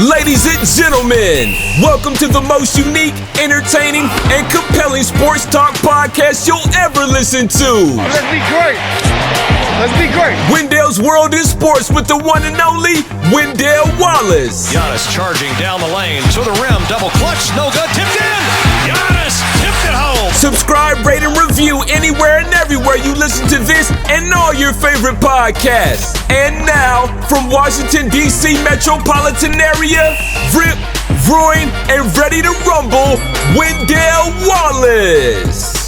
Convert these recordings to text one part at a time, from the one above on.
Ladies and gentlemen, welcome to the most unique, entertaining, and compelling sports talk podcast you'll ever listen to. Let's be great. Let's be great. Wendell's World in Sports with the one and only Wendell Wallace. Giannis charging down the lane to the rim, double clutch, no good, tipped in. Giannis tipped it home. Subscribe, rate, and review anywhere and everywhere you listen to this and all your favorite podcasts. And now, from Washington, D.C. metropolitan area, Rip, Roaring, and ready to rumble, Wendell Wallace.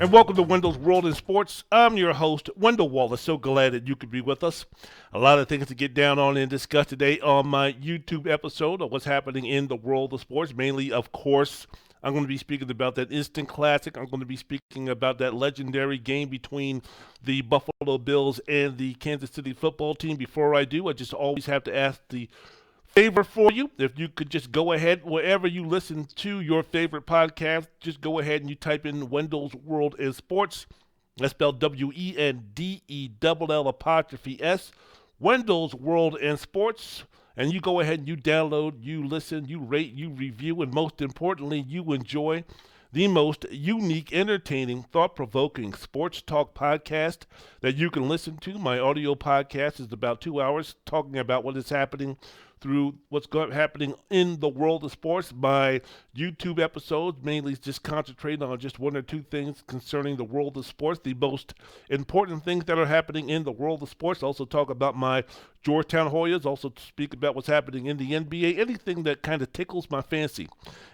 And welcome to Wendell's World in Sports. I'm your host, Wendell Wallace. So glad that you could be with us. A lot of things to get down on and discuss today on my YouTube episode of what's happening in the world of sports. Mainly, of course, I'm going to be speaking about that instant classic. I'm going to be speaking about that legendary game between the Buffalo Bills and the Kansas City football team. Before I do, I just always have to ask the favor for you. If you could just go ahead, wherever you listen to your favorite podcast, just go ahead and you type in Wendell's World in Sports. That's spelled WENDELL''S. Wendell's World in Sports. And you go ahead and you download, you listen, you rate, you review, and most importantly, you enjoy the most unique, entertaining, thought-provoking sports talk podcast that you can listen to. My audio podcast is about 2 hours talking about what is happening through what's happening in the world of sports. My YouTube episodes mainly just concentrate on just one or two things concerning the world of sports, the most important things that are happening in the world of sports. Also talk about my Georgetown Hoyas, also speak about what's happening in the NBA, anything that kind of tickles my fancy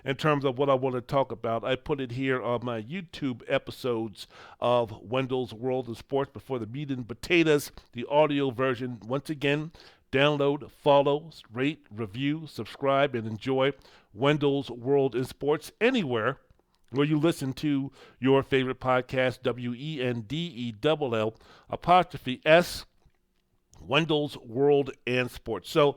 in terms of what I want to talk about. I put it here on my YouTube episodes of Wendell's World of Sports before the meat and potatoes, the audio version. Once again, download, follow, rate, review, subscribe, and enjoy Wendell's World in Sports anywhere where you listen to your favorite podcast, WENDELL''S, Wendell's World and Sports. So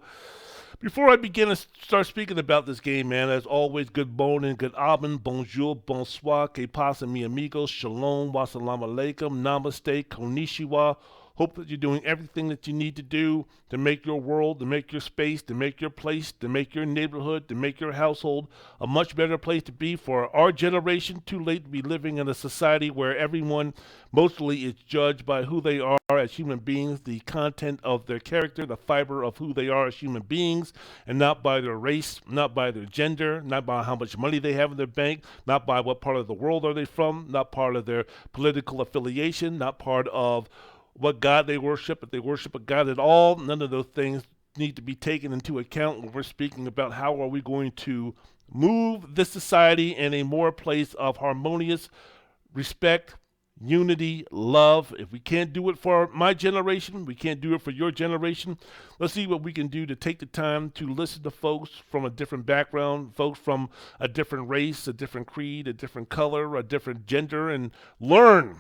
before I begin to start speaking about this game, man, as always, good morning, good abend, bonjour, bonsoir, que pasa mi amigos, shalom, wassalamu alaikum, namaste, konnichiwa. Hope that you're doing everything that you need to do to make your world, to make your space, to make your place, to make your neighborhood, to make your household a much better place to be for our generation. Too late to be living in a society where everyone mostly is judged by who they are as human beings, the content of their character, the fiber of who they are as human beings, and not by their race, not by their gender, not by how much money they have in their bank, not by what part of the world are they from, not part of their political affiliation, not part of what God they worship, if they worship a God at all. None of those things need to be taken into account when we're speaking about how are we going to move this society in a more place of harmonious respect, unity, love. If we can't do it for my generation, we can't do it for your generation. Let's see what we can do to take the time to listen to folks from a different background, folks from a different race, a different creed, a different color, a different gender, and learn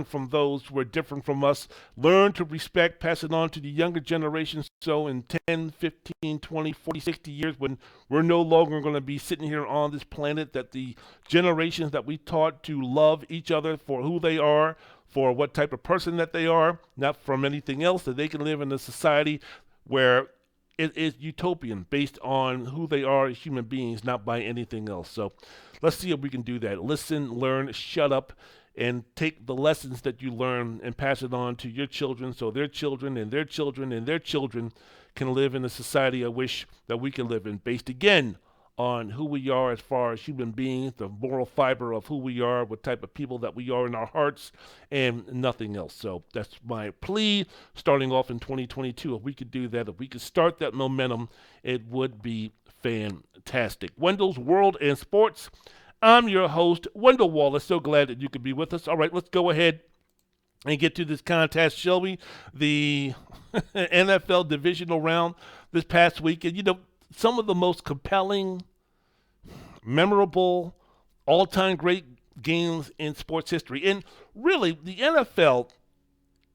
from those who are different from us. Learn to respect, pass it on to the younger generation. So in 10, 15, 20, 40, 60 years, when we're no longer going to be sitting here on this planet, that the generations that we taught to love each other for who they are, for what type of person that they are, not from anything else, that they can live in a society where it is utopian based on who they are as human beings, not by anything else. So let's see if we can do that. Listen, learn, shut up, and take the lessons that you learn and pass it on to your children so their children and their children and their children can live in a society I wish that we can live in, based again on who we are as far as human beings, the moral fiber of who we are, what type of people that we are in our hearts, and nothing else. So that's my plea starting off in 2022. If we could do that, if we could start that momentum, it would be fantastic. Wendell's World and Sports. I'm your host, Wendell Wallace. So glad that you could be with us. All right, let's go ahead and get to this contest, shall we? The NFL divisional round this past week. And, you know, some of the most compelling, memorable, all-time great games in sports history. And really, the NFL,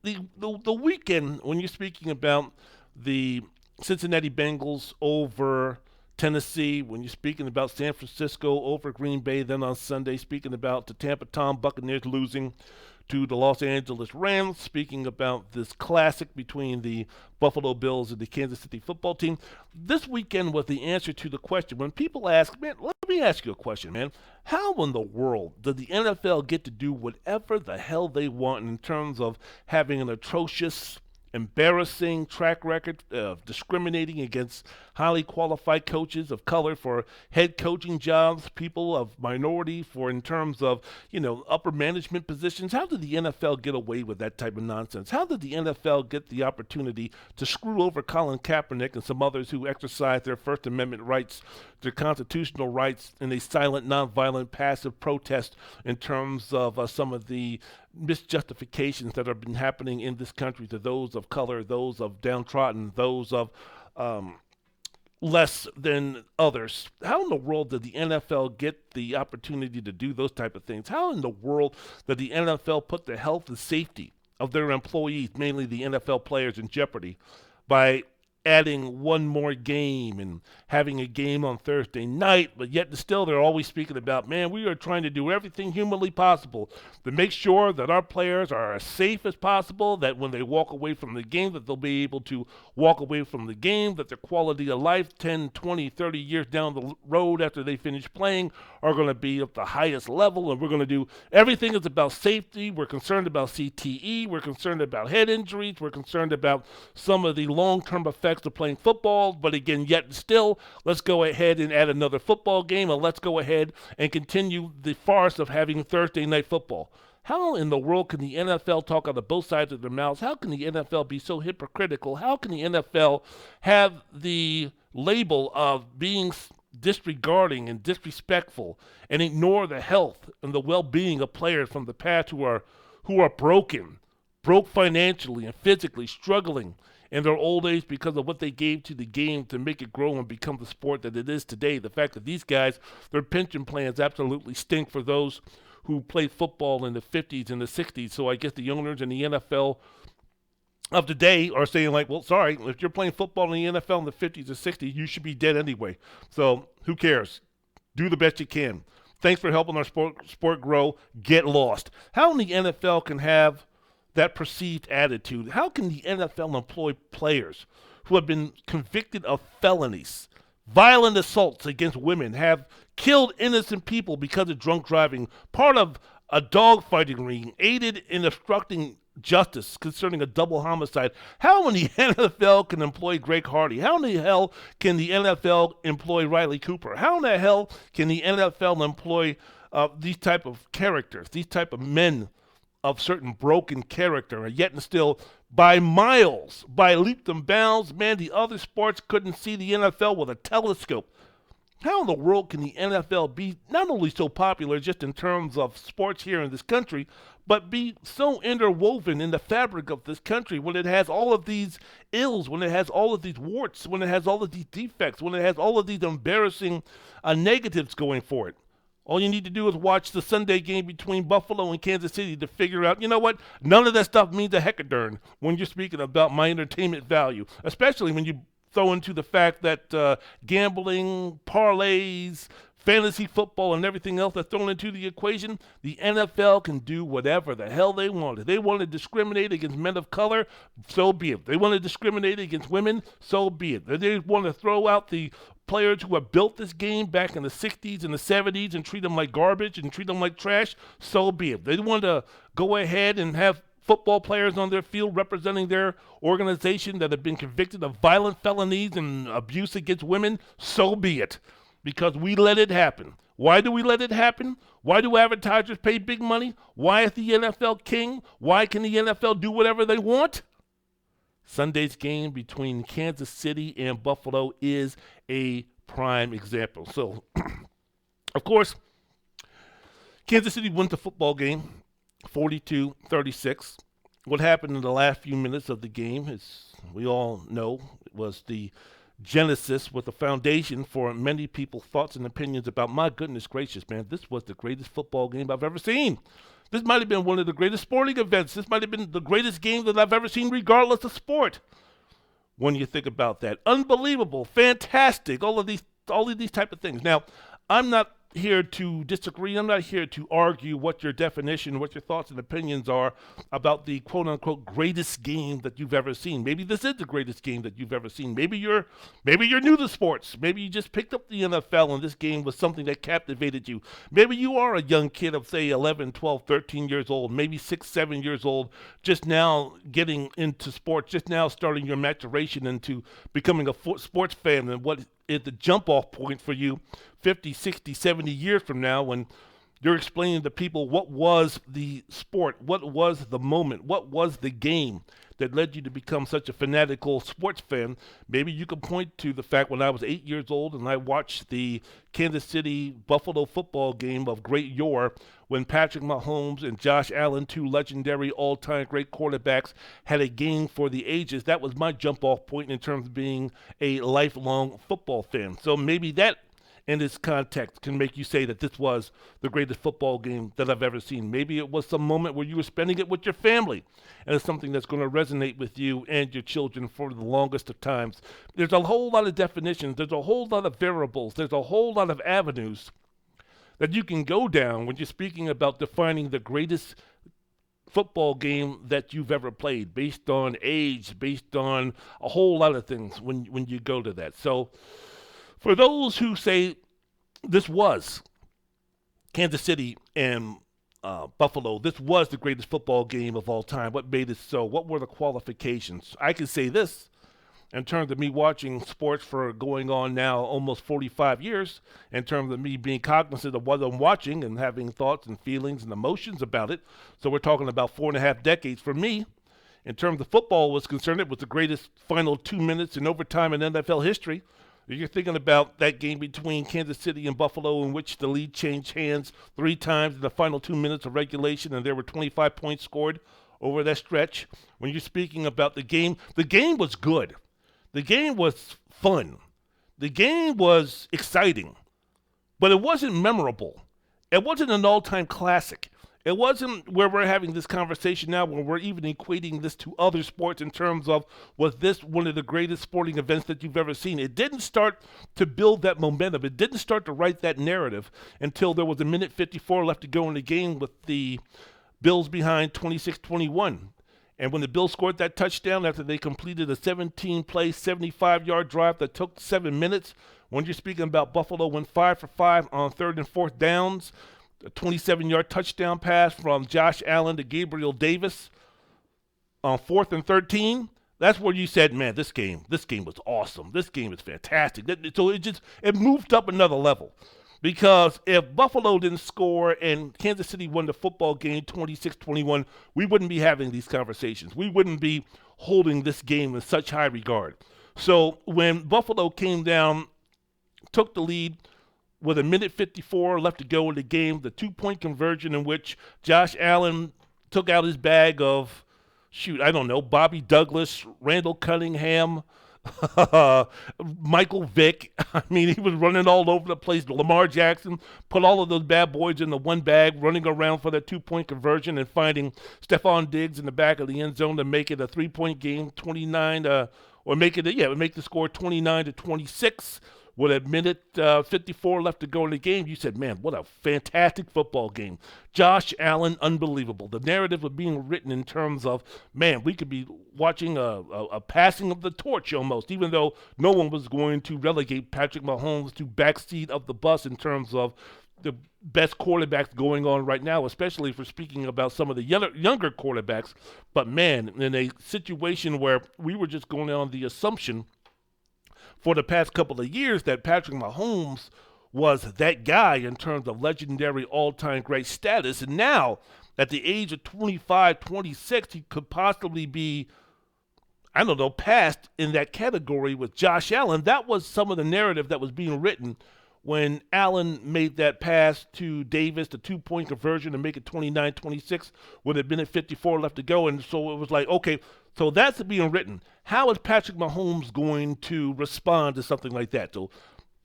the weekend, when you're speaking about the Cincinnati Bengals over Tennessee, when you're speaking about San Francisco over Green Bay, then on Sunday speaking about the Tampa Tom Buccaneers losing to the Los Angeles Rams, speaking about this classic between the Buffalo Bills and the Kansas City football team. This weekend was the answer to the question. When people ask, man, let me ask you a question, man. How in the world does the NFL get to do whatever the hell they want in terms of having an atrocious, embarrassing track record of discriminating against highly qualified coaches of color for head coaching jobs, people of minority for in terms of, upper management positions? How did the NFL get away with that type of nonsense? How did the NFL get the opportunity to screw over Colin Kaepernick and some others who exercise their First Amendment rights, their constitutional rights, in a silent, nonviolent, passive protest in terms of some of the misjustifications that have been happening in this country to those of color, those of downtrodden, those of less than others? How in the world did the NFL get the opportunity to do those type of things? How in the world did the NFL put the health and safety of their employees, mainly the NFL players, in jeopardy by adding one more game and having a game on Thursday night, but yet still they're always speaking about, man, we are trying to do everything humanly possible to make sure that our players are as safe as possible, that when they walk away from the game, that they'll be able to walk away from the game, that their quality of life 10, 20, 30 years down the road after they finish playing are going to be at the highest level, and we're going to do everything is about safety. We're concerned about CTE. We're concerned about head injuries. We're concerned about some of the long-term effects of playing football, but again, yet still, let's go ahead and add another football game, and let's go ahead and continue the farce of having Thursday night football. How in the world can the NFL talk out of both sides of their mouths? How can the NFL be so hypocritical? How can the NFL have the label of being disregarding and disrespectful and ignore the health and the well-being of players from the past who are broke financially and physically, struggling in their old age because of what they gave to the game to make it grow and become the sport that it is today? The fact that these guys, their pension plans absolutely stink for those who played football in the 50s and the 60s. So I guess the owners in the NFL of today are saying, like, well, sorry, if you're playing football in the NFL in the 50s or 60s, you should be dead anyway. So who cares? Do the best you can. Thanks for helping our sport grow. Get lost. How in the NFL can have that perceived attitude? How can the NFL employ players who have been convicted of felonies, violent assaults against women, have killed innocent people because of drunk driving, part of a dogfighting ring, aided in obstructing justice concerning a double homicide? How in the NFL can employ Greg Hardy? How in the hell can the NFL employ Riley Cooper? How in the hell can the NFL employ these type of characters, these type of men of certain broken character, and yet and still, by miles, by leaps and bounds, man, the other sports couldn't see the NFL with a telescope? How in the world can the NFL be not only so popular just in terms of sports here in this country, but be so interwoven in the fabric of this country when it has all of these ills, when it has all of these warts, when it has all of these defects, when it has all of these embarrassing negatives going for it? All you need to do is watch the Sunday game between Buffalo and Kansas City to figure out, you know what, none of that stuff means a heckadern when you're speaking about my entertainment value, especially when you throw into the fact that gambling, parlays, fantasy football, and everything else that's thrown into the equation. The NFL can do whatever the hell they want. If they want to discriminate against men of color, so be it. If they want to discriminate against women, so be it. If they want to throw out the players who have built this game back in the 60s and the 70s and treat them like garbage and treat them like trash, so be it. They want to go ahead and have football players on their field representing their organization that have been convicted of violent felonies and abuse against women, so be it. Because we let it happen. Why do we let it happen? Why do advertisers pay big money? Why is the NFL king? Why can the NFL do whatever they want? Sunday's game between Kansas City and Buffalo is a prime example. So, of course, Kansas City wins the football game 42-36. What happened in the last few minutes of the game, as we all know, was the genesis, with the foundation for many people's thoughts and opinions about, my goodness gracious, man, this was the greatest football game I've ever seen. This might have been one of the greatest sporting events. This might have been the greatest game that I've ever seen, regardless of sport. When you think about that, unbelievable, fantastic, all of these type of things. Now, I'm not here to disagree. I'm not here to argue what your definition, what your thoughts and opinions are about the quote-unquote greatest game that you've ever seen. Maybe this is the greatest game that you've ever seen. Maybe you're new to sports. Maybe you just picked up the NFL and this game was something that captivated you. Maybe you are a young kid of, say, 11, 12, 13 years old, maybe 6, 7 years old, just now getting into sports, just now starting your maturation into becoming a sports fan, and what is the jump-off point for you 50, 60, 70 years from now when you're explaining to people what was the sport, what was the moment, what was the game that led you to become such a fanatical sports fan. Maybe you can point to the fact when I was 8 years old and I watched the Kansas City Buffalo football game of great yore when Patrick Mahomes and Josh Allen, two legendary all-time great quarterbacks, had a game for the ages. That was my jump-off point in terms of being a lifelong football fan. So maybe that in its context can make you say that this was the greatest football game that I've ever seen. Maybe it was some moment where you were spending it with your family, and it's something that's going to resonate with you and your children for the longest of times. There's a whole lot of definitions. There's a whole lot of variables. There's a whole lot of avenues that you can go down when you're speaking about defining the greatest football game that you've ever played, based on age, based on a whole lot of things when you go to that. So for those who say this was Kansas City and Buffalo, this was the greatest football game of all time, what made it so? What were the qualifications? I can say this in terms of me watching sports for going on now almost 45 years, in terms of me being cognizant of what I'm watching and having thoughts and feelings and emotions about it. So we're talking about 4.5 decades. For me, in terms of football was concerned, it was the greatest final 2 minutes in overtime in NFL history. You're thinking about that game between Kansas City and Buffalo in which the lead changed hands 3 times in the final 2 minutes of regulation, and there were 25 points scored over that stretch. When you're speaking about the game was good. The game was fun. The game was exciting. But it wasn't memorable. It wasn't an all-time classic. It wasn't where we're having this conversation now where we're even equating this to other sports in terms of, was this one of the greatest sporting events that you've ever seen? It didn't start to build that momentum. It didn't start to write that narrative until there was a minute 54 left to go in the game with the Bills behind 26-21. And when the Bills scored that touchdown after they completed a 17-play, 75-yard drive that took 7 minutes, when you're speaking about Buffalo went 5 for 5 on 3rd and 4th downs, a 27-yard touchdown pass from Josh Allen to Gabriel Davis on 4th and 13. That's where you said, man, this game was awesome. This game is fantastic. So it moved up another level. Because if Buffalo didn't score and Kansas City won the football game 26-21, we wouldn't be having these conversations. We wouldn't be holding this game in such high regard. So when Buffalo came down, took the lead, with a minute 54 left to go in the game, the 2-point conversion in which Josh Allen took out his bag of, Bobby Douglas, Randall Cunningham, Michael Vick. I mean, he was running all over the place. Lamar Jackson put all of those bad boys in the one bag, running around for that 2-point conversion and finding Stephon Diggs in the back of the end zone to make it a 3-point game, make the score 29-26. With a minute 54 left to go in the game, you said, man, what a fantastic football game. Josh Allen, unbelievable. The narrative was being written in terms of, man, we could be watching a passing of the torch almost, even though no one was going to relegate Patrick Mahomes to backseat of the bus in terms of the best quarterbacks going on right now, especially for speaking about some of the younger quarterbacks. But, man, in a situation where we were just going on the assumption for the past couple of years that Patrick Mahomes was that guy in terms of legendary all-time great status. And now, at the age of 25, 26, he could possibly be, passed in that category with Josh Allen. That was some of the narrative that was being written when Allen made that pass to Davis, the 2-point conversion to make it 29-26 with a minute 54 left to go. And so it was like, okay, so that's being written. How is Patrick Mahomes going to respond to something like that? So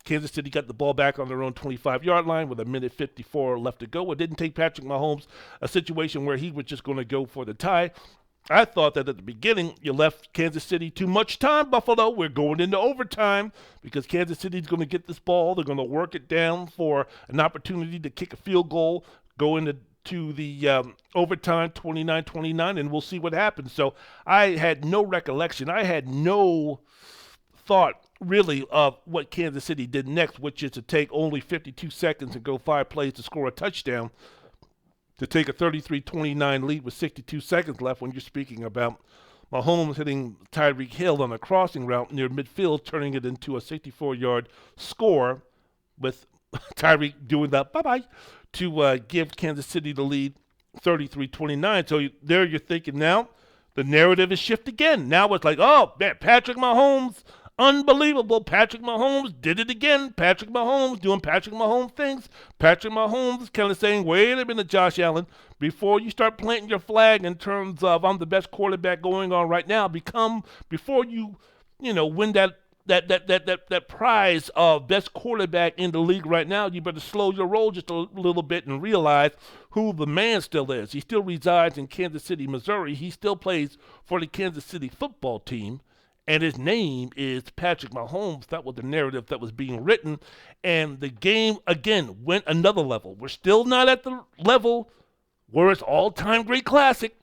Kansas City got the ball back on their own 25-yard line with a minute 54 left to go. It didn't take Patrick Mahomes a situation where he was just going to go for the tie. I thought that at the beginning you left Kansas City too much time, Buffalo. We're going into overtime because Kansas City's going to get this ball. They're going to work it down for an opportunity to kick a field goal, go into the overtime 29-29, and we'll see what happens. So I had no recollection. I had no thought really of what Kansas City did next, which is to take only 52 seconds and go 5 plays to score a touchdown, to take a 33-29 lead with 62 seconds left when you're speaking about Mahomes hitting Tyreek Hill on a crossing route near midfield, turning it into a 64-yard score with Tyreek doing that bye-bye to give Kansas City the lead 33-29. So there you're thinking now the narrative is shift again. Now it's like, oh, man, Patrick Mahomes, unbelievable. Patrick Mahomes did it again. Patrick Mahomes doing Patrick Mahomes things. Patrick Mahomes kind of saying, wait a minute, Josh Allen, before you start planting your flag in terms of I'm the best quarterback going on right now, before you win that prize of best quarterback in the league right now, you better slow your roll just a little bit and realize who the man still is. He still resides in Kansas City, Missouri. He still plays for the Kansas City football team. And his name is Patrick Mahomes. That was the narrative that was being written. And the game, again, went another level. We're still not at the level where it's all-time great classic.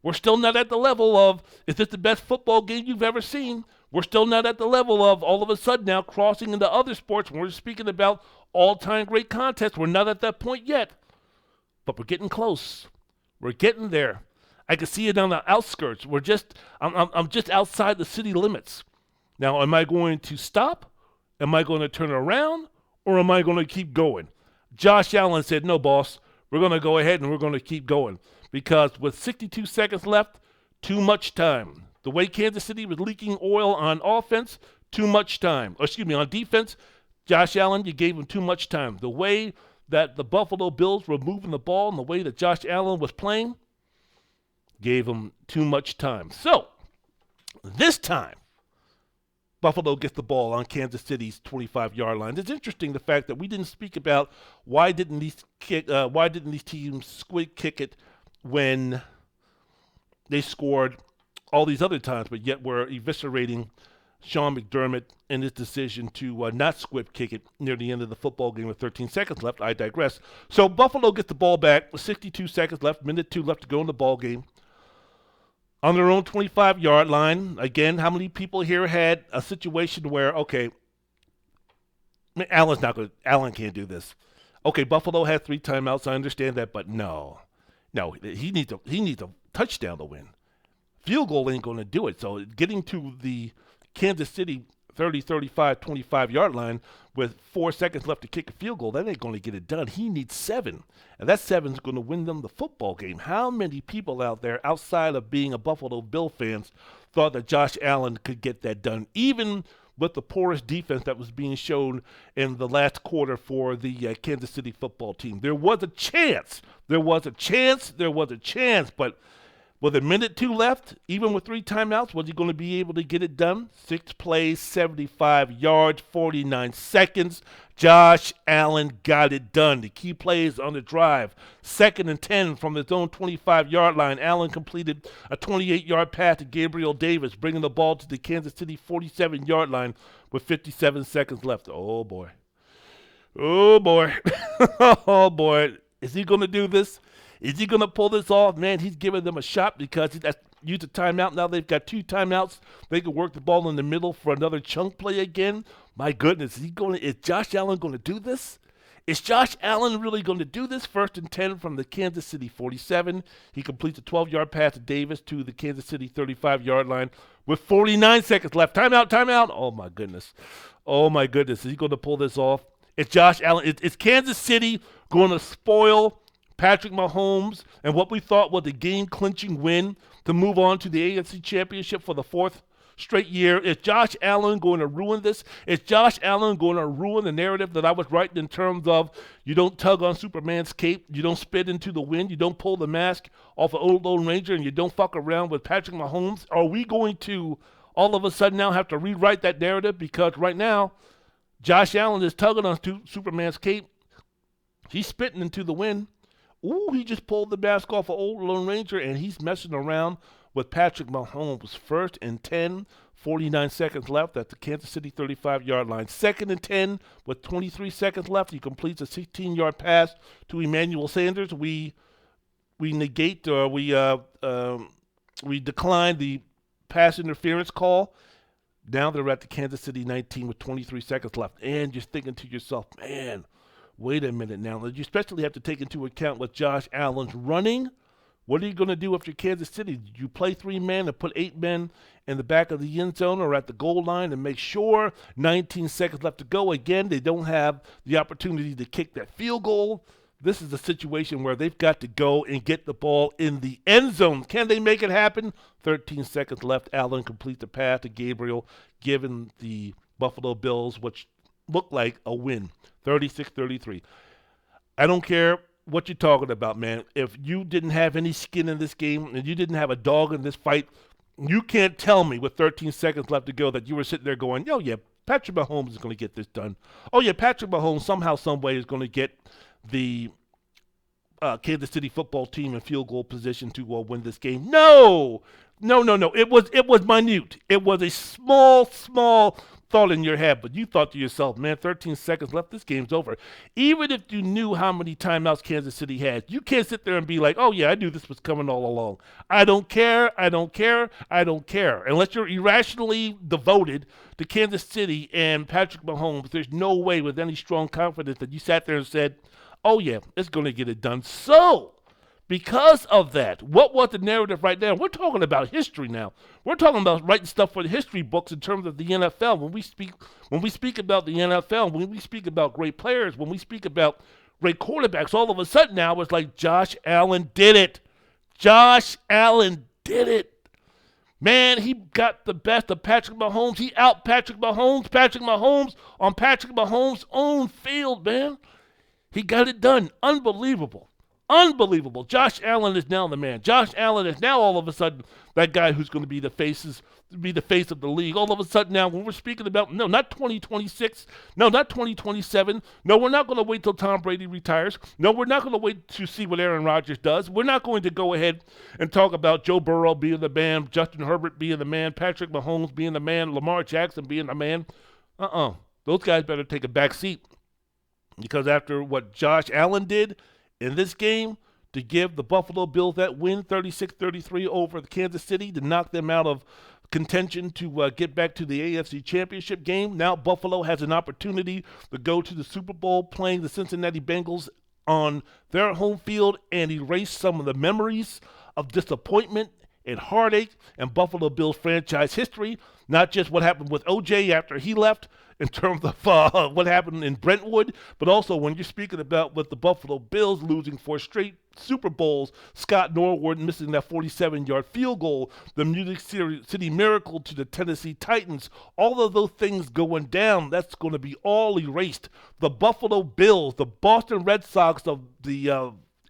We're still not at the level of, is this the best football game you've ever seen? We're still not at the level of, all of a sudden now, crossing into other sports. When we're speaking about all-time great contests, we're not at that point yet. But we're getting close. We're getting there. I can see it on the outskirts. I'm just outside the city limits. Now, am I going to stop? Am I going to turn around? Or am I going to keep going? Josh Allen said, no, boss. We're going to go ahead and we're going to keep going. Because with 62 seconds left, too much time. The way Kansas City was leaking oil on offense, too much time. On defense, Josh Allen, you gave him too much time. The way that the Buffalo Bills were moving the ball and the way that Josh Allen was playing, gave him too much time. So, this time, Buffalo gets the ball on Kansas City's 25-yard line. It's interesting the fact that we didn't speak about why didn't these teams squid kick it when they scored all these other times, but yet we're eviscerating Sean McDermott and his decision to not squib kick it near the end of the football game with 13 seconds left. I digress. So Buffalo gets the ball back with 62 seconds left, minute 2 left to go in the ball game. On their own 25-yard line, again, how many people here had a situation where, okay, Allen can't do this. Okay, Buffalo had 3 timeouts, I understand that, but no, he needs a touchdown to win. Field goal ain't going to do it. So getting to the Kansas City 30, 35, 25-yard line with 4 seconds left to kick a field goal, that ain't going to get it done. He needs 7, and that 7 is going to win them the football game. How many people out there outside of being a Buffalo Bill fans thought that Josh Allen could get that done, even with the porous defense that was being shown in the last quarter for the Kansas City football team? There was a chance, but with a minute 2 left, even with 3 timeouts, was he going to be able to get it done? 6 plays, 75 yards, 49 seconds. Josh Allen got it done. The key plays on the drive. 2nd and 10 from his own 25-yard line. Allen completed a 28-yard pass to Gabriel Davis, bringing the ball to the Kansas City 47-yard line with 57 seconds left. Oh, boy. Oh, boy. Oh, boy. Is he going to do this? Is he going to pull this off? Man, he's giving them a shot because he's used a timeout. Now they've got 2 timeouts. They can work the ball in the middle for another chunk play again. My goodness, is Josh Allen going to do this? Is Josh Allen really going to do this? 1st and 10 from the Kansas City 47. He completes a 12-yard pass to Davis to the Kansas City 35-yard line with 49 seconds left. Timeout. Oh, my goodness. Is he going to pull this off? Is Josh Allen, is Kansas City going to spoil Patrick Mahomes and what we thought was a game-clinching win to move on to the AFC Championship for the 4th straight year? Is Josh Allen going to ruin this? Is Josh Allen going to ruin the narrative that I was writing in terms of you don't tug on Superman's cape, you don't spit into the wind, you don't pull the mask off of Old Lone Ranger, and you don't fuck around with Patrick Mahomes? Are we going to all of a sudden now have to rewrite that narrative? Because right now, Josh Allen is tugging on Superman's cape. He's spitting into the wind. Ooh, he just pulled the mask off of old Lone Ranger, and he's messing around with Patrick Mahomes. 1st and 10, 49 seconds left at the Kansas City 35-yard line. 2nd and 10 with 23 seconds left. He completes a 16-yard pass to Emmanuel Sanders. We negate or we decline the pass interference call. Now they're at the Kansas City 19 with 23 seconds left. And you're thinking to yourself, man, wait a minute now. You especially have to take into account with Josh Allen's running. What are you going to do if you're Kansas City? Do you play 3 men and put 8 men in the back of the end zone or at the goal line and make sure 19 seconds left to go? Again, they don't have the opportunity to kick that field goal. This is a situation where they've got to go and get the ball in the end zone. Can they make it happen? 13 seconds left. Allen completes the pass to Gabriel, giving the Buffalo Bills what looked like a win, 36-33. I don't care what you're talking about, man. If you didn't have any skin in this game and you didn't have a dog in this fight, you can't tell me with 13 seconds left to go that you were sitting there going, oh, yeah, Patrick Mahomes is going to get this done. Oh, yeah, Patrick Mahomes somehow, some way is going to get the Kansas City football team in field goal position to win this game. No. It was minute. It was a small thought in your head, but you thought to yourself, man, 13 seconds left, this game's over. Even if you knew how many timeouts Kansas City had, you can't sit there and be like, oh, yeah, I knew this was coming all along. I don't care. Unless you're irrationally devoted to Kansas City and Patrick Mahomes, there's no way with any strong confidence that you sat there and said, oh, yeah, it's going to get it done. So, because of that, what was the narrative right now? We're talking about history now. We're talking about writing stuff for the history books in terms of the NFL. When we speak about the NFL, when we speak about great players, when we speak about great quarterbacks, all of a sudden now it's like Josh Allen did it. Josh Allen did it. Man, he got the best of Patrick Mahomes. He out Patrick Mahomes. Patrick Mahomes on Patrick Mahomes' own field, man. He got it done. Unbelievable. Josh Allen is now the man. Josh Allen is now all of a sudden that guy who's going to be the face of the league. All of a sudden now when we're speaking about, no, not 2026, no, not 2027, no, we're not going to wait till Tom Brady retires. No, we're not going to wait to see what Aaron Rodgers does. We're not going to go ahead and talk about Joe Burrow being the man, Justin Herbert being the man, Patrick Mahomes being the man, Lamar Jackson being the man. Those guys better take a back seat. Because after what Josh Allen did in this game to give the Buffalo Bills that win 36-33 over the Kansas City, to knock them out of contention to get back to the AFC Championship game, now Buffalo has an opportunity to go to the Super Bowl playing the Cincinnati Bengals on their home field and erase some of the memories of disappointment and heartache and Buffalo Bills franchise history, not just what happened with OJ after he left, in terms of what happened in Brentwood, but also when you're speaking about with the Buffalo Bills losing 4 straight Super Bowls, Scott Norwood missing that 47-yard field goal, the Music City Miracle to the Tennessee Titans, all of those things going down, that's going to be all erased. The Buffalo Bills, the Boston Red Sox of the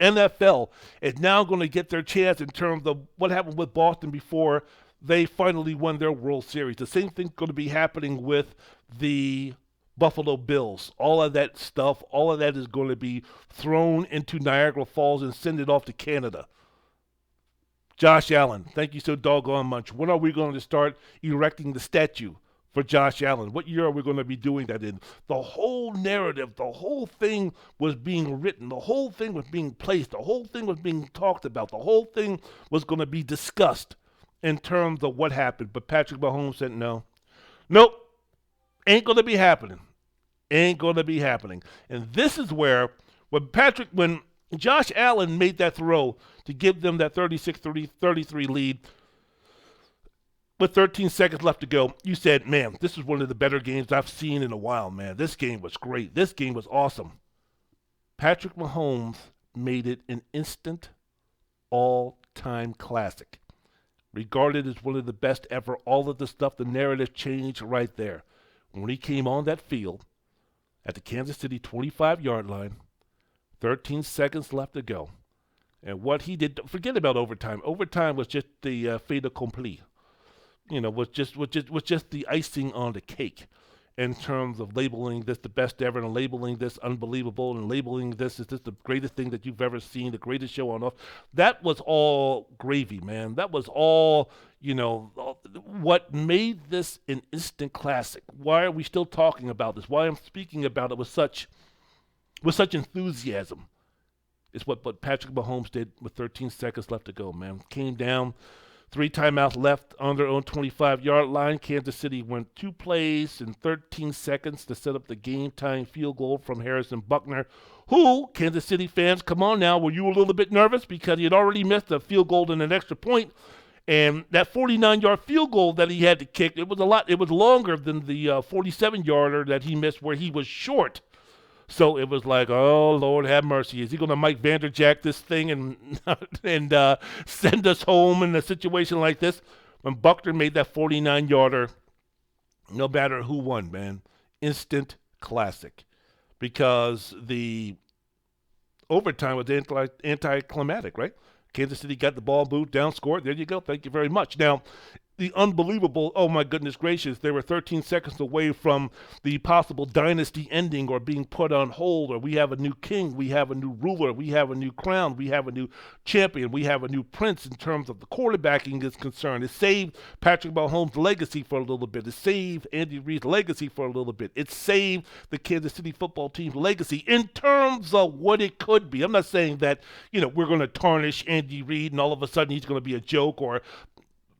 NFL, is now going to get their chance in terms of what happened with Boston before they finally won their World Series. The same thing's going to be happening with the Buffalo Bills. All of that stuff, all of that is going to be thrown into Niagara Falls and send it off to Canada. Josh Allen, thank you so doggone much. When are we going to start erecting the statue for Josh Allen? What year are we going to be doing that in? The whole narrative, the whole thing was being written. The whole thing was being placed. The whole thing was being talked about. The whole thing was going to be discussed in terms of what happened. But Patrick Mahomes said no. Nope. Ain't going to be happening. Ain't going to be happening. And this is where when Josh Allen made that throw to give them that 36-33 lead with 13 seconds left to go, you said, man, this is one of the better games I've seen in a while, man. This game was great. This game was awesome. Patrick Mahomes made it an instant all-time classic. Regarded as one of the best ever. All of the stuff, the narrative changed right there. When he came on that field at the Kansas City 25-yard line, 13 seconds left to go. And what he did, forget about overtime. Overtime was just the fait accompli. Was just the icing on the cake. in terms of labeling this the best ever and labeling this unbelievable and labeling this as this the greatest thing that you've ever seen, the greatest show on earth. That was all gravy, man. That was all, what made this an instant classic. Why are we still talking about this? Why I'm speaking about it with such enthusiasm. It's what Patrick Mahomes did with 13 seconds left to go, man. Came down, 3 timeouts left on their own 25-yard line. Kansas City went 2 plays in 13 seconds to set up the game-tying field goal from Harrison Buckner, who, Kansas City fans, come on now, were you a little bit nervous because he had already missed a field goal and an extra point? And that 49-yard field goal that he had to kick, it was longer than the 47-yarder that he missed where he was short. So it was like, oh, Lord have mercy. Is he going to Mike Vanderjack this thing and send us home in a situation like this? When Buckner made that 49-yarder, no matter who won, man, instant classic. Because the overtime was anticlimactic, right? Kansas City got the ball moved down, scored. There you go. Thank you very much. Now, the unbelievable, oh my goodness gracious, they were 13 seconds away from the possible dynasty ending or being put on hold, or we have a new king, we have a new ruler, we have a new crown, we have a new champion, we have a new prince in terms of the quarterbacking is concerned. It saved Patrick Mahomes' legacy for a little bit. It saved Andy Reid's legacy for a little bit. It saved the Kansas City football team's legacy in terms of what it could be. I'm not saying that, we're going to tarnish Andy Reid and all of a sudden he's going to be a joke, or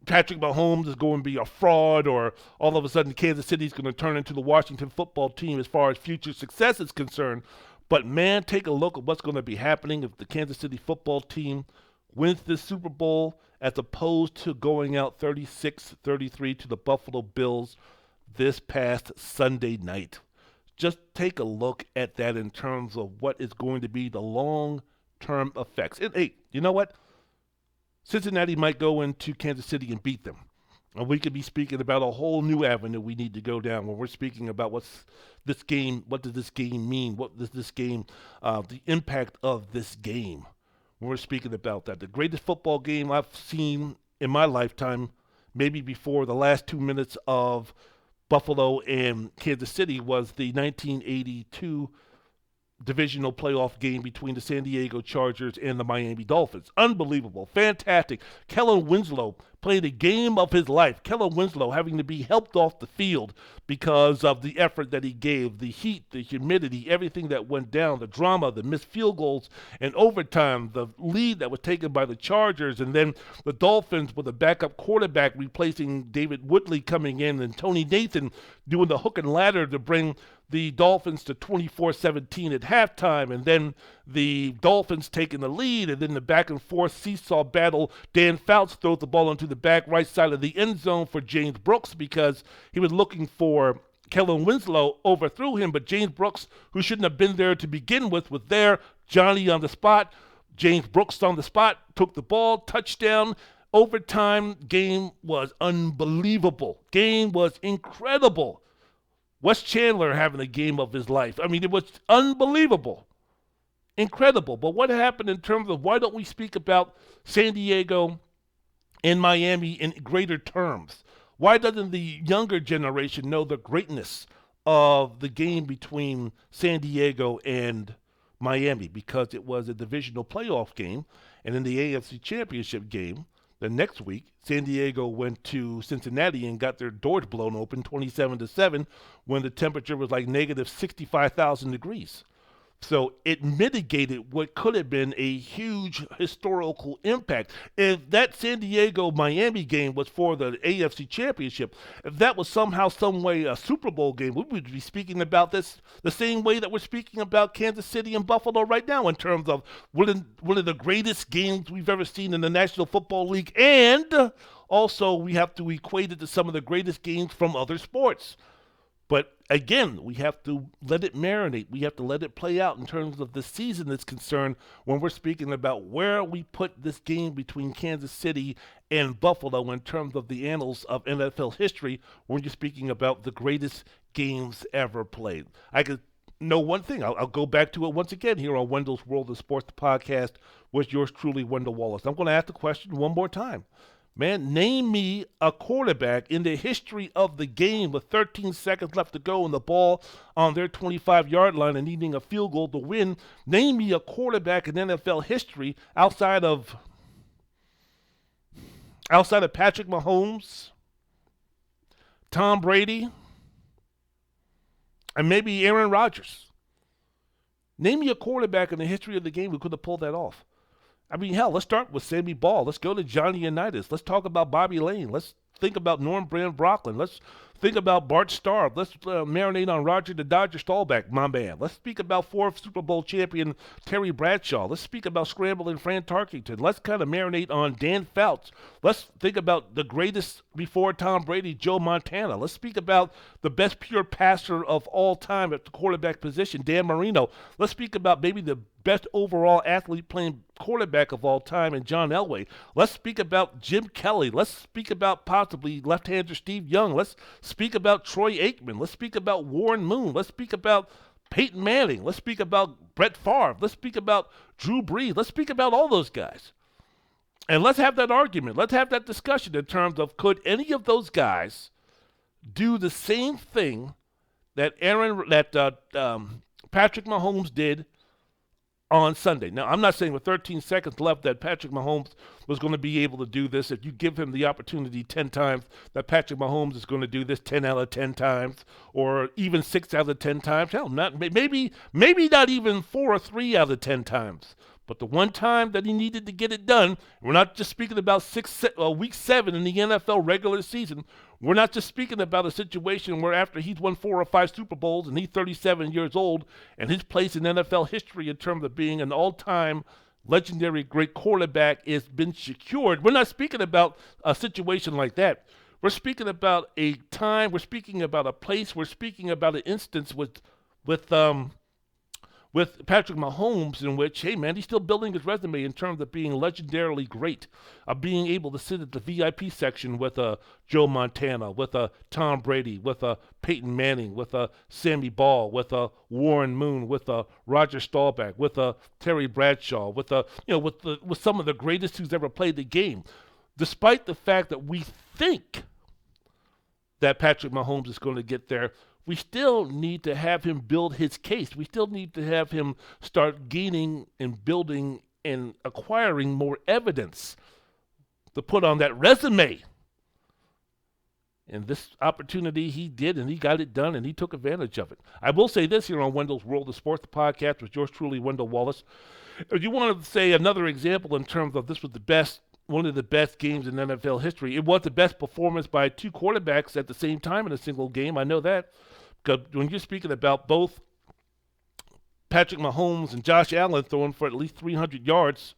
Patrick Mahomes is going to be a fraud, or all of a sudden Kansas City is going to turn into the Washington football team as far as future success is concerned. But, man, take a look at what's going to be happening if the Kansas City football team wins this Super Bowl as opposed to going out 36-33 to the Buffalo Bills this past Sunday night. Just take a look at that in terms of what is going to be the long-term effects. And, hey, you know what? Cincinnati might go into Kansas City and beat them. And we could be speaking about a whole new avenue we need to go down when we're speaking about what does this game mean? What does this game, the impact of this game? When we're speaking about that. The greatest football game I've seen in my lifetime, maybe before the last 2 minutes of Buffalo and Kansas City, was the 1982 divisional playoff game between the San Diego Chargers and the Miami Dolphins. Unbelievable. Fantastic. Kellen Winslow played a game of his life. Kellen Winslow having to be helped off the field because of the effort that he gave, the heat, the humidity, everything that went down, the drama, the missed field goals, and overtime, the lead that was taken by the Chargers, and then the Dolphins with a backup quarterback replacing David Woodley coming in, and Tony Nathan doing the hook and ladder to bring the Dolphins to 24-17 at halftime, and then the Dolphins taking the lead, and then the back-and-forth seesaw battle. Dan Fouts throws the ball into the back right side of the end zone for James Brooks because he was looking for Kellen Winslow, overthrew him, but James Brooks, who shouldn't have been there to begin with, was there. Johnny on the spot. James Brooks on the spot, took the ball, touchdown. Overtime. Game was unbelievable. Game was incredible. Wes Chandler having a game of his life. I mean, it was unbelievable. Incredible. But what happened in terms of why don't we speak about San Diego and Miami in greater terms? Why doesn't the younger generation know the greatness of the game between San Diego and Miami? Because it was a divisional playoff game, and in the AFC Championship game, the next week, San Diego went to Cincinnati and got their doors blown open 27-7 when the temperature was like negative 65,000 degrees. So it mitigated what could have been a huge historical impact. If that San Diego-Miami game was for the AFC Championship, if that was somehow, some way a Super Bowl game, we would be speaking about this the same way that we're speaking about Kansas City and Buffalo right now in terms of one of the greatest games we've ever seen in the National Football League. And also we have to equate it to some of the greatest games from other sports. But again, we have to let it marinate. We have to let it play out in terms of the season that's concerned when we're speaking about where we put this game between Kansas City and Buffalo in terms of the annals of NFL history when you're speaking about the greatest games ever played. I could know one thing. I'll go back to it once again here on Wendell's World of Sports, the podcast with yours truly, Wendell Wallace. I'm going to ask the question one more time. Man, name me a quarterback in the history of the game with 13 seconds left to go and the ball on their 25-yard line and needing a field goal to win. Name me a quarterback in NFL history outside of Patrick Mahomes, Tom Brady, and maybe Aaron Rodgers. Name me a quarterback in the history of the game who could have pulled that off. I mean, hell, let's start with Sammy Ball. Let's go to Johnny Unitas. Let's talk about Bobby Lane. Let's think about Norm Brand Brocklin. Let's think about Bart Starr. Let's marinate on Roger the Dodger Staubach, my man. Let's speak about fourth Super Bowl champion Terry Bradshaw. Let's speak about scrambling Fran Tarkington. Let's kind of marinate on Dan Fouts. Let's think about the greatest before Tom Brady, Joe Montana. Let's speak about the best pure passer of all time at the quarterback position, Dan Marino. Let's speak about maybe the best overall athlete playing quarterback of all time in John Elway. Let's speak about Jim Kelly. Let's speak about possibly left-hander Steve Young. Let's speak about Troy Aikman. Let's speak about Warren Moon. Let's speak about Peyton Manning. Let's speak about Brett Favre. Let's speak about Drew Brees. Let's speak about all those guys. And let's have that argument. Let's have that discussion in terms of could any of those guys do the same thing that Patrick Mahomes did on Sunday. Now, I'm not saying with 13 seconds left that Patrick Mahomes was going to be able to do this. If you give him the opportunity 10 times, that Patrick Mahomes is going to do this 10 out of 10 times, or even 6 out of 10 times. Hell, maybe not even 4 or 3 out of 10 times. But the one time that he needed to get it done, we're not just speaking about week 7 in the NFL regular season. We're not just speaking about a situation where after he's won 4 or 5 Super Bowls and he's 37 years old and his place in NFL history in terms of being an all-time legendary great quarterback has been secured. We're not speaking about a situation like that. We're speaking about a time, we're speaking about a place, we're speaking about an instance with Patrick Mahomes in which, hey man, he's still building his resume in terms of being legendarily great, of being able to sit at the VIP section with Joe Montana, with Tom Brady, with Peyton Manning, with Sammy Ball, with Warren Moon, with Roger Staubach, with Terry Bradshaw, with some of the greatest who's ever played the game. Despite the fact that we think that Patrick Mahomes is going to get there, we still need to have him build his case. We still need to have him start gaining and building and acquiring more evidence to put on that resume. And this opportunity he did, and he got it done, and he took advantage of it. I will say this here on Wendell's World of Sports, the podcast with yours truly, Wendell Wallace. If you wanted to say another example in terms of this was one of the best games in NFL history, it was the best performance by 2 quarterbacks at the same time in a single game. I know that. Because when you're speaking about both Patrick Mahomes and Josh Allen throwing for at least 300 yards,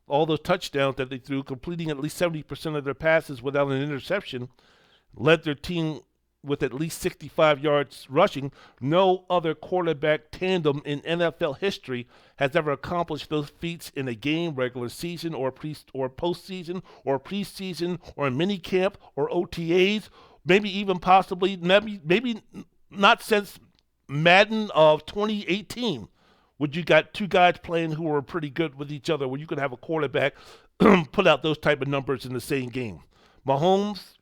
all those touchdowns that they threw, completing at least 70% of their passes without an interception, led their team with at least 65 yards rushing. No other quarterback tandem in NFL history has ever accomplished those feats in a game, regular season, or postseason, or preseason, or in minicamp, or OTAs. Maybe even possibly, maybe not since Madden of 2018, would you got 2 guys playing who were pretty good with each other, where you could have a quarterback put out those type of numbers in the same game. Mahomes,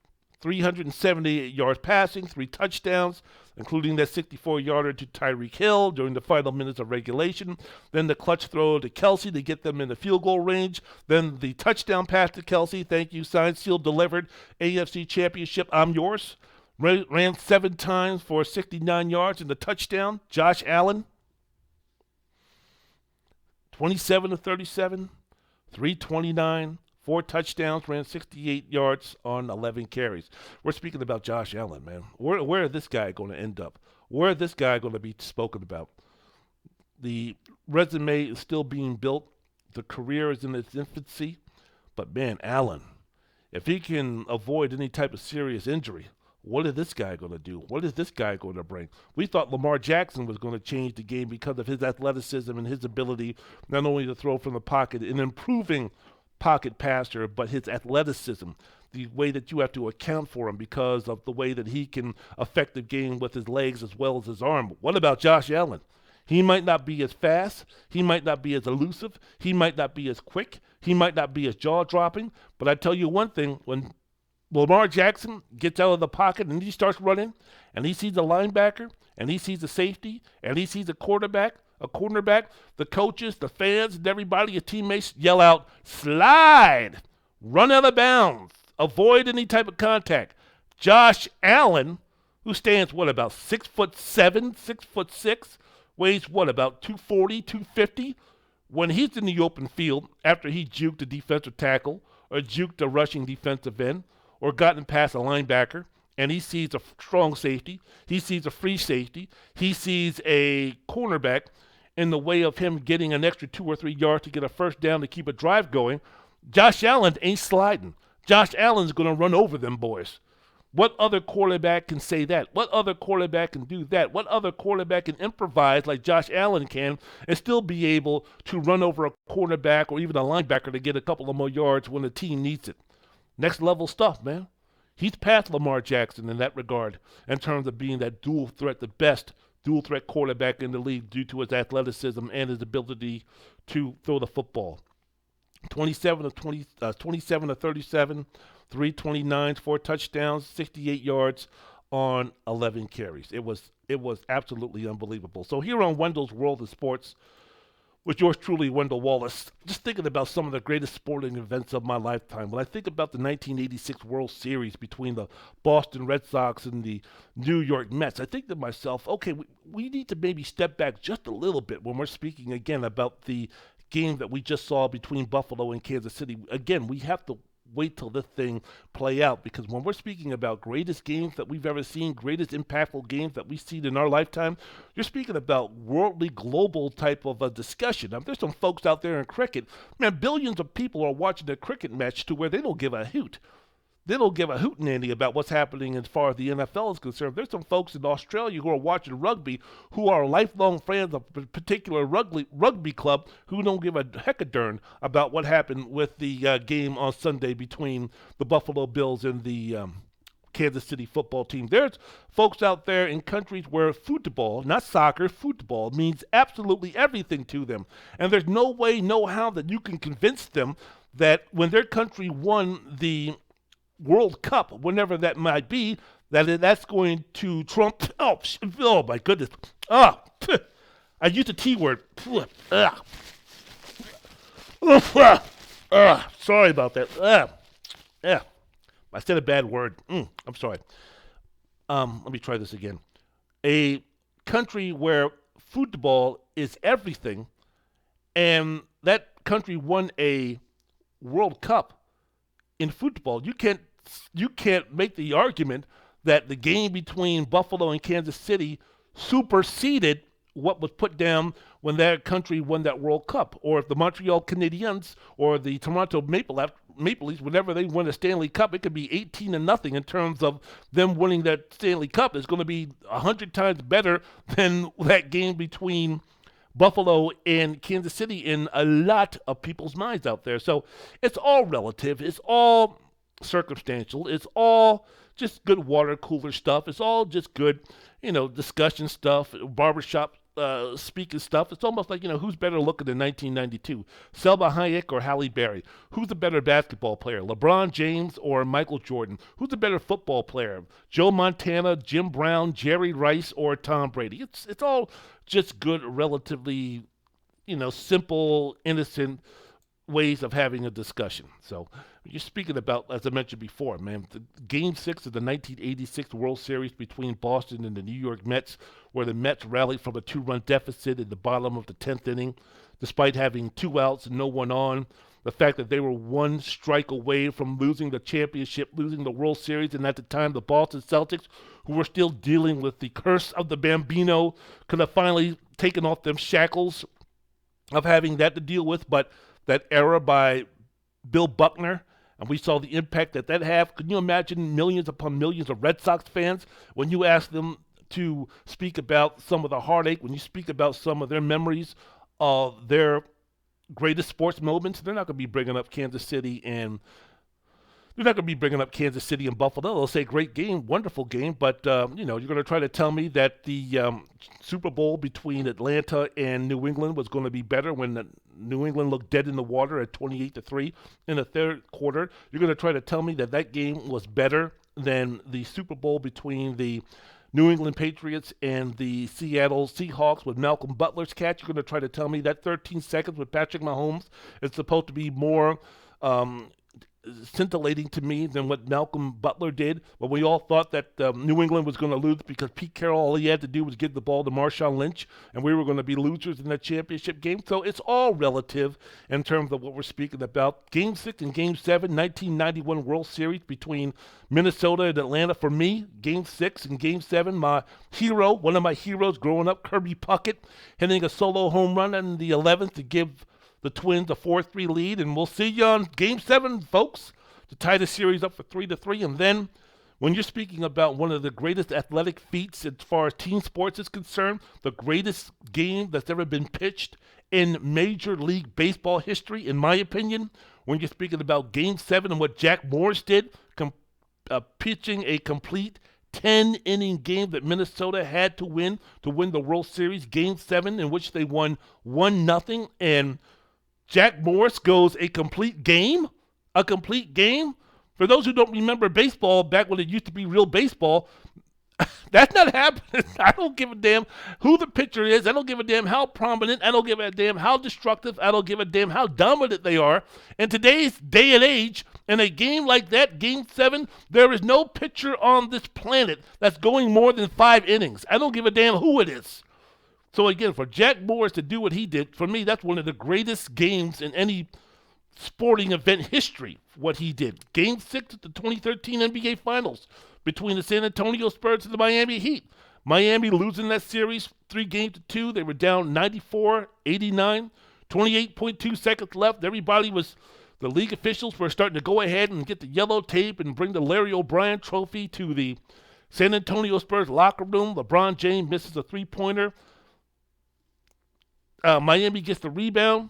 378 yards passing, 3 touchdowns, including that 64-yarder to Tyreek Hill during the final minutes of regulation. Then the clutch throw to Kelsey to get them in the field goal range. Then the touchdown pass to Kelsey. Thank you, signed, sealed, delivered. AFC Championship, I'm yours. Ran 7 times for 69 yards in the touchdown. Josh Allen, 27 of 37, 329. 4 touchdowns, ran 68 yards on 11 carries. We're speaking about Josh Allen, man. Where is this guy going to end up? Where is this guy going to be spoken about? The resume is still being built. The career is in its infancy. But, man, Allen, if he can avoid any type of serious injury, what is this guy going to do? What is this guy going to bring? We thought Lamar Jackson was going to change the game because of his athleticism and his ability not only to throw from the pocket and improving pocket passer, but his athleticism, the way that you have to account for him because of the way that he can affect the game with his legs as well as his arm. What about Josh Allen? He might not be as fast. He might not be as elusive. He might not be as quick. He might not be as jaw-dropping. But I tell you one thing, when Lamar Jackson gets out of the pocket and he starts running, and he sees a linebacker, and he sees a safety, and he sees a cornerback, the coaches, the fans, and everybody, his teammates yell out, slide, run out of bounds, avoid any type of contact. Josh Allen, who stands, about 6'7", 6'6", weighs, about 240, 250? When he's in the open field after he juked a defensive tackle or juked a rushing defensive end or gotten past a linebacker, and he sees a strong safety, he sees a free safety, he sees a cornerback in the way of him getting an extra 2 or 3 yards to get a first down to keep a drive going, Josh Allen ain't sliding. Josh Allen's going to run over them boys. What other quarterback can say that? What other quarterback can do that? What other quarterback can improvise like Josh Allen can and still be able to run over a cornerback or even a linebacker to get a couple of more yards when the team needs it? Next level stuff, man. He's past Lamar Jackson in that regard in terms of being that dual threat, the best dual threat quarterback in the league due to his athleticism and his ability to throw the football. 27 of 37, 329, 4 touchdowns, 68 yards on 11 carries. It was absolutely unbelievable. So here on Wendell's World of Sports, with yours truly, Wendell Wallace, just thinking about some of the greatest sporting events of my lifetime. When I think about the 1986 World Series between the Boston Red Sox and the New York Mets, I think to myself, okay, we need to maybe step back just a little bit when we're speaking again about the game that we just saw between Buffalo and Kansas City. Again, we have to wait till this thing play out, because when we're speaking about greatest games that we've ever seen, greatest impactful games that we've seen in our lifetime, you're speaking about worldly, global type of a discussion. Now, there's some folks out there in cricket, man, billions of people are watching a cricket match to where they don't give a hoot. They don't give a hootenanny about what's happening as far as the NFL is concerned. There's some folks in Australia who are watching rugby who are lifelong fans of a particular rugby club who don't give a heck-a-darn about what happened with the game on Sunday between the Buffalo Bills and the Kansas City football team. There's folks out there in countries where football, not soccer, football means absolutely everything to them. And there's no way, no how that you can convince them that when their country won the World Cup, whenever that might be, that's going to trump. Oh my goodness. I used the T word. Sorry about that. I said a bad word. I'm sorry. Let me try this again. A country where football is everything, and that country won a World Cup in football. You can't make the argument that the game between Buffalo and Kansas City superseded what was put down when that country won that World Cup, or if the Montreal Canadiens or the Toronto Maple Leafs, whenever they win a Stanley Cup, it could be 18-0 in terms of them winning that Stanley Cup. It's going to be 100 times better than that game between Buffalo and Kansas City in a lot of people's minds out there. So it's all relative. It's all circumstantial. It's all just good water cooler stuff. It's all just good, discussion stuff, barbershop speaking stuff. It's almost like, who's better looking in 1992, Selma Hayek or Halle Berry? Who's the better basketball player, LeBron James or Michael Jordan? Who's the better football player, Joe Montana, Jim Brown, Jerry Rice, or Tom Brady? It's all just good, relatively, simple, innocent ways of having a discussion. So you're speaking about, as I mentioned before, man, the Game 6 of the 1986 World Series between Boston and the New York Mets, where the Mets rallied from a 2-run deficit in the bottom of the 10th inning, despite having 2 outs and no one on. The fact that they were 1 strike away from losing the championship, losing the World Series, and at the time the Boston Celtics, who were still dealing with the curse of the Bambino, could have finally taken off them shackles of having that to deal with. But that era by Bill Buckner, and we saw the impact that had. Can you imagine millions upon millions of Red Sox fans when you ask them to speak about some of the heartache, when you speak about some of their memories of their greatest sports moments? They're not going to be bringing up Kansas City and they're not going to be bringing up Kansas City and Buffalo. They'll say great game, wonderful game, but you're going to try to tell me that the Super Bowl between Atlanta and New England was going to be better when New England looked dead in the water at 28-3 in the third quarter. You're going to try to tell me that that game was better than the Super Bowl between the New England Patriots and the Seattle Seahawks with Malcolm Butler's catch. You're going to try to tell me that 13 seconds with Patrick Mahomes is supposed to be more scintillating to me than what Malcolm Butler did, but we all thought that New England was going to lose because Pete Carroll, all he had to do was give the ball to Marshawn Lynch, and we were going to be losers in that championship game. So it's all relative in terms of what we're speaking about. Game 6 and Game 7, 1991 World Series between Minnesota and Atlanta. For me, Game 6 and Game 7, my hero, one of my heroes growing up, Kirby Puckett, hitting a solo home run in the 11th to give the Twins a 4-3 lead, and we'll see you on Game 7, folks, to tie the series up for 3-3. And then, when you're speaking about one of the greatest athletic feats as far as team sports is concerned, the greatest game that's ever been pitched in Major League Baseball history, in my opinion, when you're speaking about Game 7 and what Jack Morris did, pitching a complete 10-inning game that Minnesota had to win the World Series, Game 7, in which they won 1-0, and Jack Morris goes a complete game. For those who don't remember baseball, back when it used to be real baseball, that's not happening. I don't give a damn who the pitcher is. I don't give a damn how prominent. I don't give a damn how destructive. I don't give a damn how dominant they are. In today's day and age, in a game like that, Game 7, there is no pitcher on this planet that's going more than 5 innings. I don't give a damn who it is. So again, for Jack Morris to do what he did, for me, that's one of the greatest games in any sporting event history, what he did. Game 6 of the 2013 NBA Finals between the San Antonio Spurs and the Miami Heat. Miami losing that series 3-2. They were down 94-89, 28.2 seconds left. The league officials were starting to go ahead and get the yellow tape and bring the Larry O'Brien trophy to the San Antonio Spurs locker room. LeBron James misses a three-pointer. Miami gets the rebound.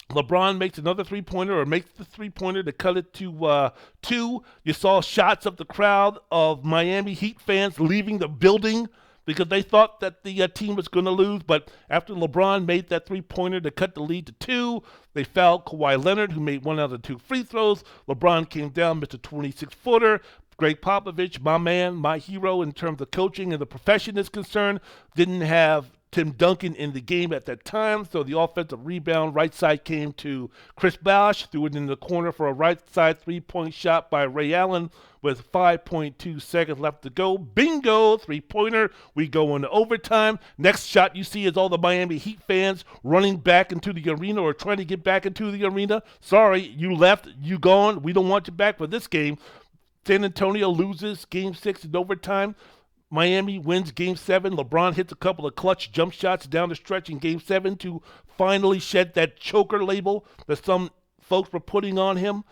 LeBron makes another three-pointer, or makes the three-pointer to cut it to 2. You saw shots of the crowd of Miami Heat fans leaving the building because they thought that the team was going to lose. But after LeBron made that three-pointer to cut the lead to 2, they fouled Kawhi Leonard, who made 1 out of 2 free throws. LeBron came down, missed a 26-footer. Greg Popovich, my man, my hero in terms of coaching and the profession is concerned, didn't have Tim Duncan in the game at that time, so the offensive rebound right side came to Chris Bosh, threw it in the corner for a right side three-point shot by Ray Allen with 5.2 seconds left to go. Bingo, three-pointer. We go into overtime. Next shot you see is all the Miami Heat fans running back into the arena or trying to get back into the arena. Sorry, you left, you gone. We don't want you back for this game. San Antonio loses Game 6 in overtime. Miami wins Game 7. LeBron hits a couple of clutch jump shots down the stretch in Game 7 to finally shed that choker label that some folks were putting on him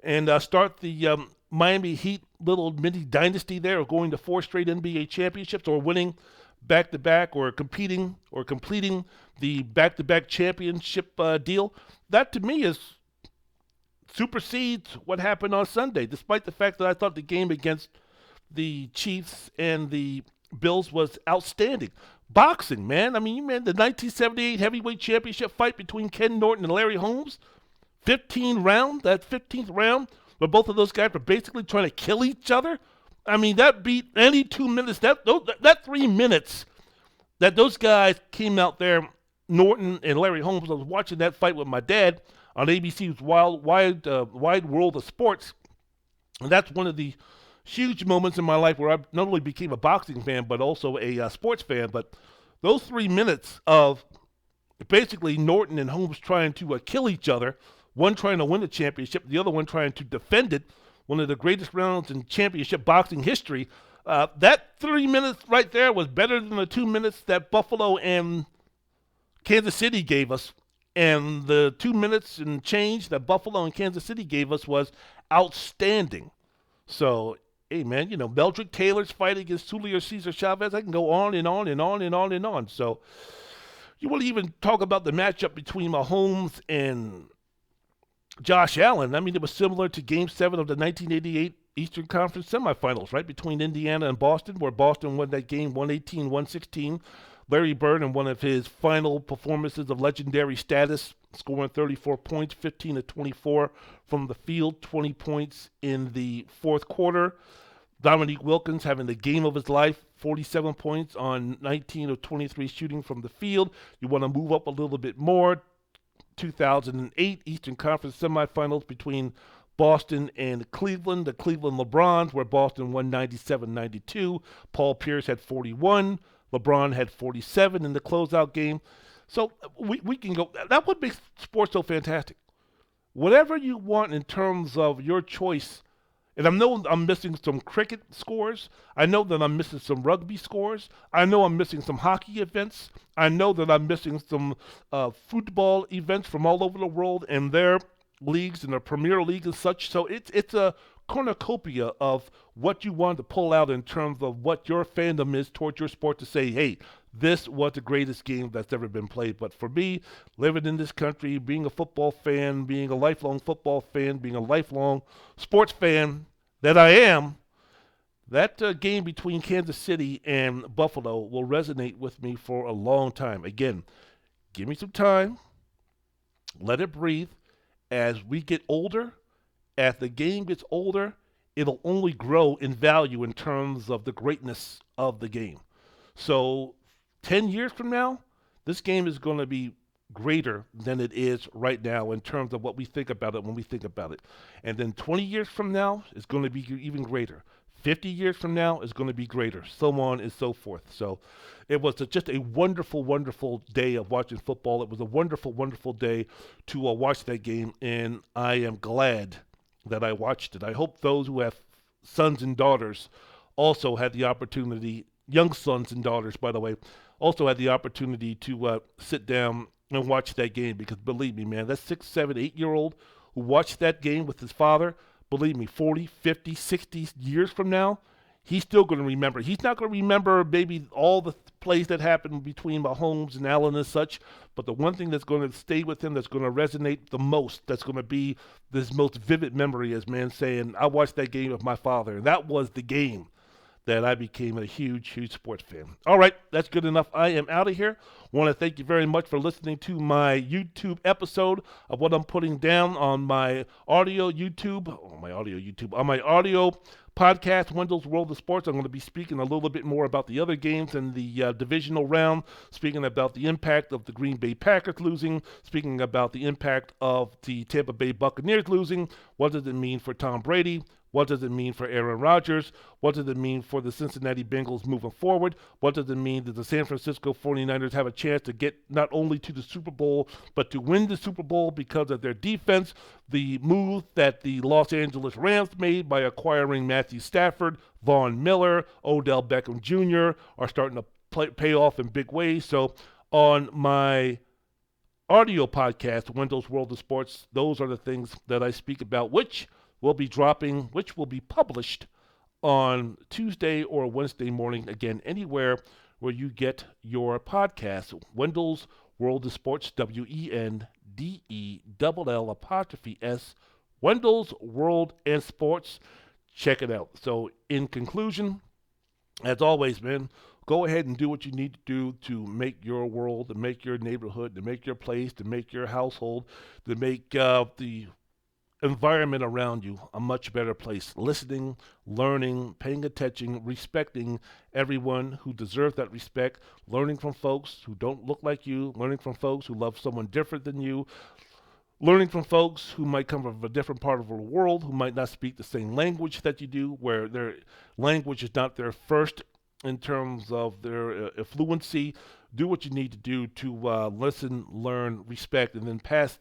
and start the Miami Heat little mini dynasty there of going to 4 straight NBA championships or winning back-to-back or completing the back-to-back championship deal. That, to me, supersedes what happened on Sunday, despite the fact that I thought the game against the Chiefs and the Bills was outstanding. Boxing, man. I mean, you remember the 1978 heavyweight championship fight between Ken Norton and Larry Holmes? 15th round, where both of those guys were basically trying to kill each other. I mean, that beat any 2 minutes. That 3 minutes that those guys came out there, Norton and Larry Holmes. I was watching that fight with my dad on ABC's Wide World of Sports. And that's one of the huge moments in my life where I not only became a boxing fan, but also a sports fan. But those 3 minutes of basically Norton and Holmes trying to kill each other, one trying to win the championship, the other one trying to defend it, one of the greatest rounds in championship boxing history. That 3 minutes right there was better than the 2 minutes that Buffalo and Kansas City gave us. And the 2 minutes and change that Buffalo and Kansas City gave us was outstanding. So, hey, man, Meldrick Taylor's fight against Julio Cesar Chavez, I can go on and on and on and on and on. So, you want to even talk about the matchup between Mahomes and Josh Allen, I mean, it was similar to Game 7 of the 1988 Eastern Conference semifinals, right, between Indiana and Boston, where Boston won that game 118-116. Larry Bird, in one of his final performances of legendary status, scoring 34 points, 15 of 24 from the field, 20 points in the fourth quarter. Dominique Wilkins having the game of his life, 47 points on 19 of 23 shooting from the field. You want to move up a little bit more. 2008 Eastern Conference semifinals between Boston and Cleveland, the Cleveland LeBrons, where Boston won 97-92. Paul Pierce had 41. LeBron had 47 in the closeout game. So we can go. That would make sports so fantastic. Whatever you want in terms of your choice. And I know I'm missing some cricket scores. I know that I'm missing some rugby scores. I know I'm missing some hockey events. I know that I'm missing some football events from all over the world and their leagues and the Premier League and such. So it's a cornucopia of what you want to pull out in terms of what your fandom is towards your sport to say, hey, this was the greatest game that's ever been played. But for me, living in this country, being a football fan, being a lifelong football fan, being a lifelong sports fan that I am, that game between Kansas City and Buffalo will resonate with me for a long time. Again, give me some time. Let it breathe. As we get older, as the game gets older, it'll only grow in value in terms of the greatness of the game. So 10 years from now, this game is going to be greater than it is right now in terms of what we think about it when we think about it. And then 20 years from now, it's going to be even greater. 50 years from now is going to be greater, so on and so forth. So it was just a wonderful, wonderful day of watching football. It was a wonderful, wonderful day to watch that game, and I am glad that I watched it. I hope those who have sons and daughters also had the opportunity, young sons and daughters, by the way, also had the opportunity to sit down and watch that game, because believe me, man, that 6, 7, 8-year-old who watched that game with his father, believe me, 40, 50, 60 years from now, he's still going to remember. He's not going to remember maybe all the plays that happened between Mahomes and Allen and such, but the one thing that's going to stay with him, that's going to resonate the most, that's going to be this most vivid memory is, man, saying, I watched that game with my father, and that was the game that I became a huge, huge sports fan. All right, that's good enough. I am out of here. Want to thank you very much for listening to my YouTube episode of what I'm putting down on my audio podcast, Wendell's World of Sports. I'm going to be speaking a little bit more about the other games in the divisional round, speaking about the impact of the Green Bay Packers losing, speaking about the impact of the Tampa Bay Buccaneers losing. What does it mean for Tom Brady? What does it mean for Aaron Rodgers? What does it mean for the Cincinnati Bengals moving forward? What does it mean that the San Francisco 49ers have a chance to get not only to the Super Bowl, but to win the Super Bowl because of their defense? The move that the Los Angeles Rams made by acquiring Matthew Stafford, Von Miller, Odell Beckham Jr. are starting to pay off in big ways. So on my audio podcast, Wendell's World of Sports, those are the things that I speak about, which will be published on Tuesday or Wednesday morning, again, anywhere where you get your podcast. Wendell's World of Sports, WENDELL''S, Wendell's World and Sports. Check it out. So in conclusion, as always, man, go ahead and do what you need to do to make your world, to make your neighborhood, to make your place, to make your household, to make the environment around you a much better place. Listening, learning, paying attention, respecting everyone who deserves that respect, learning from folks who don't look like you, learning from folks who love someone different than you, learning from folks who might come from a different part of the world, who might not speak the same language that you do, where their language is not their first in terms of their fluency. Do what you need to do to listen, learn, respect, and then pass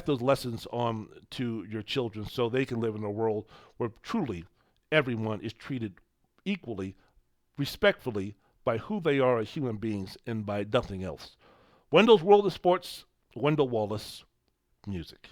those lessons on to your children so they can live in a world where truly everyone is treated equally, respectfully, by who they are as human beings and by nothing else. Wendell's World of Sports, Wendell Wallace, music.